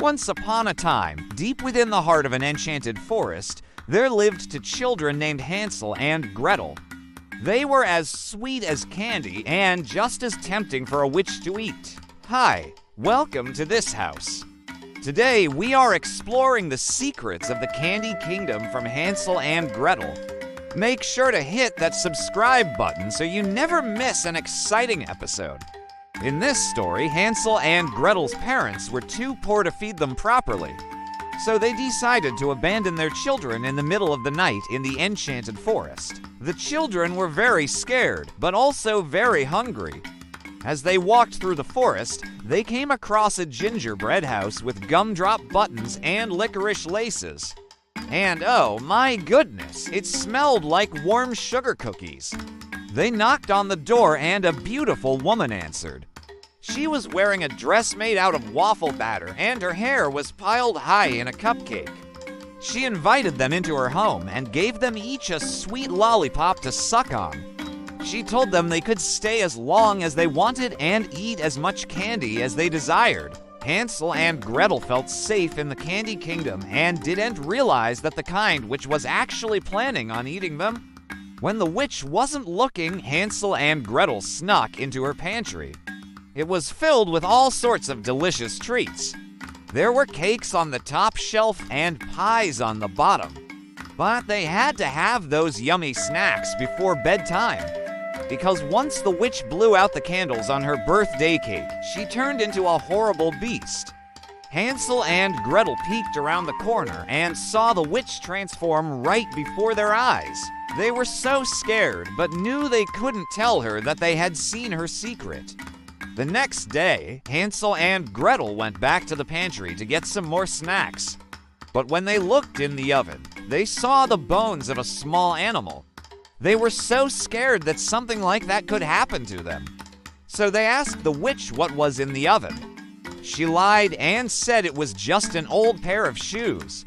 Once upon a time, deep within the heart of an enchanted forest, there lived two children named Hansel and Gretel. They were as sweet as candy and just as tempting for a witch to eat. Hi, welcome to this house. Today, we are exploring the secrets of the Candy Kingdom from Hansel and Gretel. Make sure to hit that subscribe button so you never miss an exciting episode. In this story, Hansel and Gretel's parents were too poor to feed them properly, so they decided to abandon their children in the middle of the night in the enchanted forest. The children were very scared, but also very hungry. As they walked through the forest, they came across a gingerbread house with gumdrop buttons and licorice laces. And oh my goodness, it smelled like warm sugar cookies. They knocked on the door and a beautiful woman answered. She was wearing a dress made out of waffle batter and her hair was piled high in a cupcake. She invited them into her home and gave them each a sweet lollipop to suck on. She told them they could stay as long as they wanted and eat as much candy as they desired. Hansel and Gretel felt safe in the Candy Kingdom and didn't realize that the kind which was actually planning on eating them. When the witch wasn't looking, Hansel and Gretel snuck into her pantry. It was filled with all sorts of delicious treats. There were cakes on the top shelf and pies on the bottom. But they had to have those yummy snacks before bedtime, because once the witch blew out the candles on her birthday cake, she turned into a horrible beast. Hansel and Gretel peeked around the corner and saw the witch transform right before their eyes. They were so scared, but knew they couldn't tell her that they had seen her secret. The next day, Hansel and Gretel went back to the pantry to get some more snacks. But when they looked in the oven, they saw the bones of a small animal. They were so scared that something like that could happen to them. So they asked the witch what was in the oven. She lied and said it was just an old pair of shoes.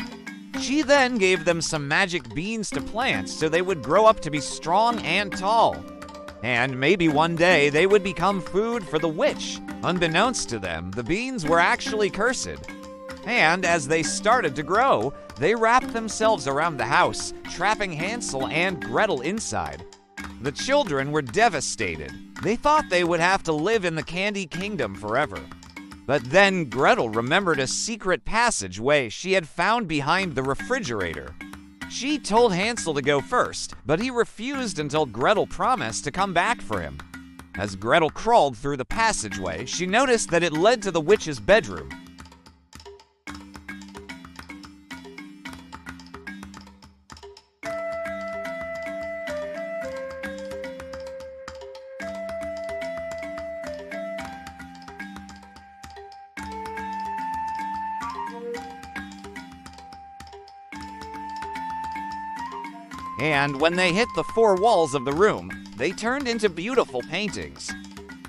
She then gave them some magic beans to plant so they would grow up to be strong and tall. And maybe one day they would become food for the witch. Unbeknownst to them, the beans were actually cursed. And as they started to grow, they wrapped themselves around the house, trapping Hansel and Gretel inside. The children were devastated. They thought they would have to live in the Candy Kingdom forever. But then Gretel remembered a secret passageway she had found behind the refrigerator. She told Hansel to go first, but he refused until Gretel promised to come back for him. As Gretel crawled through the passageway, she noticed that it led to the witch's bedroom. And when they hit the four walls of the room, they turned into beautiful paintings.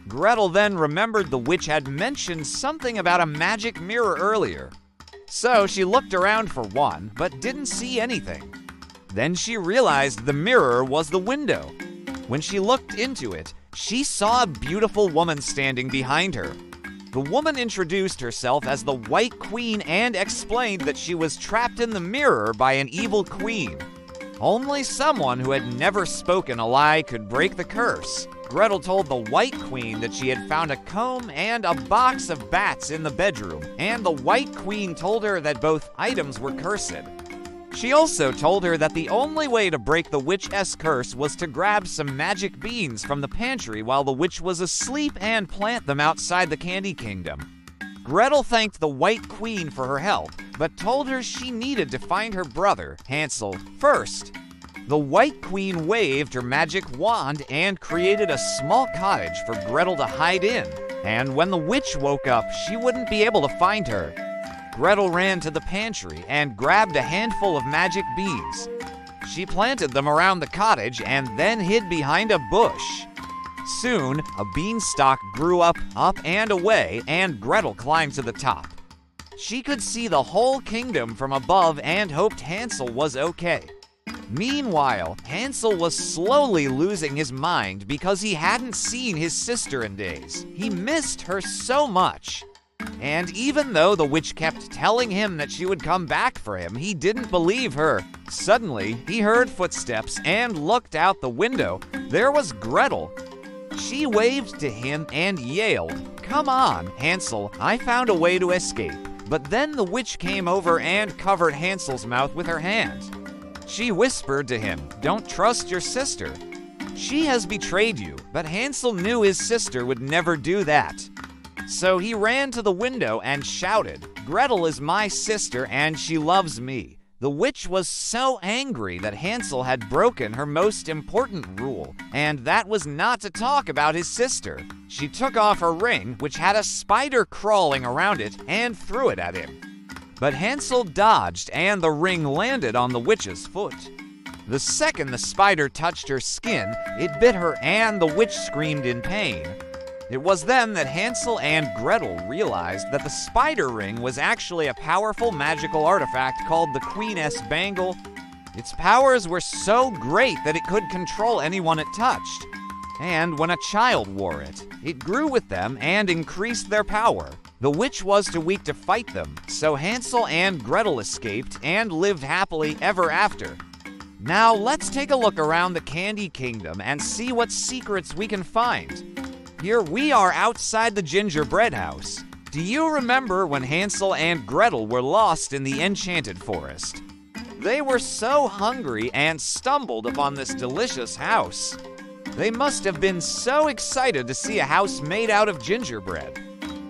Gretel then remembered the witch had mentioned something about a magic mirror earlier. So she looked around for one, but didn't see anything. Then she realized the mirror was the window. When she looked into it, she saw a beautiful woman standing behind her. The woman introduced herself as the White Queen and explained that she was trapped in the mirror by an evil queen. Only someone who had never spoken a lie could break the curse. Gretel told the White Queen that she had found a comb and a box of bats in the bedroom, and the White Queen told her that both items were cursed. She also told her that the only way to break the witch's curse was to grab some magic beans from the pantry while the witch was asleep and plant them outside the Candy Kingdom. Gretel thanked the White Queen for her help, but told her she needed to find her brother, Hansel, first. The White Queen waved her magic wand and created a small cottage for Gretel to hide in. And when the witch woke up, she wouldn't be able to find her. Gretel ran to the pantry and grabbed a handful of magic beans. She planted them around the cottage and then hid behind a bush. Soon, a beanstalk grew up and away, and Gretel climbed to the top. She could see the whole kingdom from above and hoped Hansel was okay. Meanwhile, Hansel was slowly losing his mind because he hadn't seen his sister in days. He missed her so much. And even though the witch kept telling him that she would come back for him, he didn't believe her. Suddenly, he heard footsteps and looked out the window. There was Gretel. She waved to him and yelled, "Come on, Hansel, I found a way to escape." But then the witch came over and covered Hansel's mouth with her hand. She whispered to him, "Don't trust your sister. She has betrayed you." But Hansel knew his sister would never do that. So he ran to the window and shouted, "Gretel is my sister and she loves me." The witch was so angry that Hansel had broken her most important rule, and that was not to talk about his sister. She took off her ring, which had a spider crawling around it, and threw it at him. But Hansel dodged, and the ring landed on the witch's foot. The second the spider touched her skin, it bit her, and the witch screamed in pain. It was then that Hansel and Gretel realized that the spider ring was actually a powerful magical artifact called the KidNestTV bangle. Its powers were so great that it could control anyone it touched. And when a child wore it, it grew with them and increased their power. The witch was too weak to fight them, so Hansel and Gretel escaped and lived happily ever after. Now let's take a look around the Candy Kingdom and see what secrets we can find. Here we are outside the gingerbread house. Do you remember when Hansel and Gretel were lost in the enchanted forest? They were so hungry and stumbled upon this delicious house. They must have been so excited to see a house made out of gingerbread.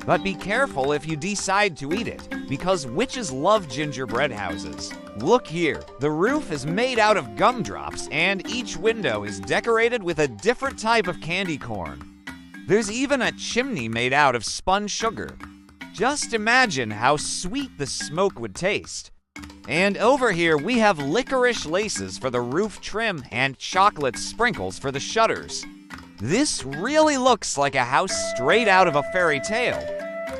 But be careful if you decide to eat it, because witches love gingerbread houses. Look here, the roof is made out of gumdrops, and each window is decorated with a different type of candy corn. There's even a chimney made out of spun sugar. Just imagine how sweet the smoke would taste. And over here we have licorice laces for the roof trim and chocolate sprinkles for the shutters. This really looks like a house straight out of a fairy tale.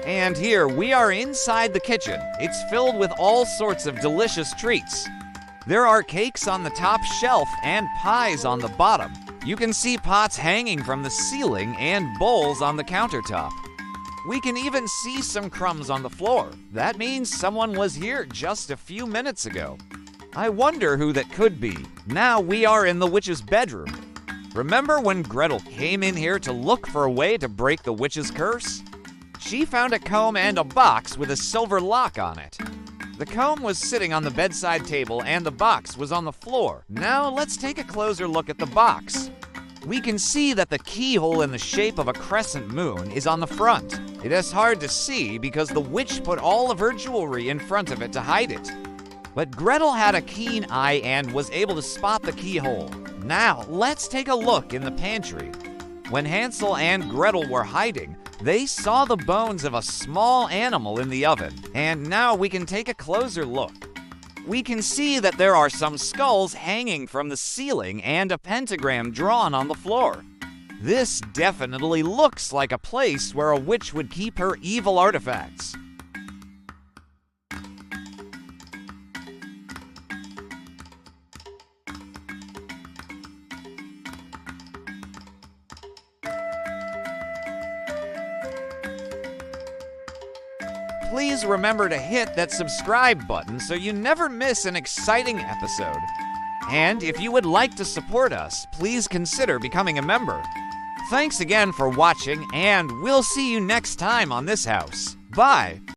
And here we are inside the kitchen. It's filled with all sorts of delicious treats. There are cakes on the top shelf and pies on the bottom. You can see pots hanging from the ceiling and bowls on the countertop. We can even see some crumbs on the floor. That means someone was here just a few minutes ago. I wonder who that could be. Now we are in the witch's bedroom. Remember when Gretel came in here to look for a way to break the witch's curse? She found a comb and a box with a silver lock on it. The comb was sitting on the bedside table and the box was on the floor. Now let's take a closer look at the box. We can see that the keyhole in the shape of a crescent moon is on the front. It is hard to see because the witch put all of her jewelry in front of it to hide it. But Gretel had a keen eye and was able to spot the keyhole. Now let's take a look in the pantry. When Hansel and Gretel were hiding, they saw the bones of a small animal in the oven, and now we can take a closer look. We can see that there are some skulls hanging from the ceiling and a pentagram drawn on the floor. This definitely looks like a place where a witch would keep her evil artifacts. Please remember to hit that subscribe button so you never miss an exciting episode. And if you would like to support us, please consider becoming a member. Thanks again for watching, and we'll see you next time on this house. Bye!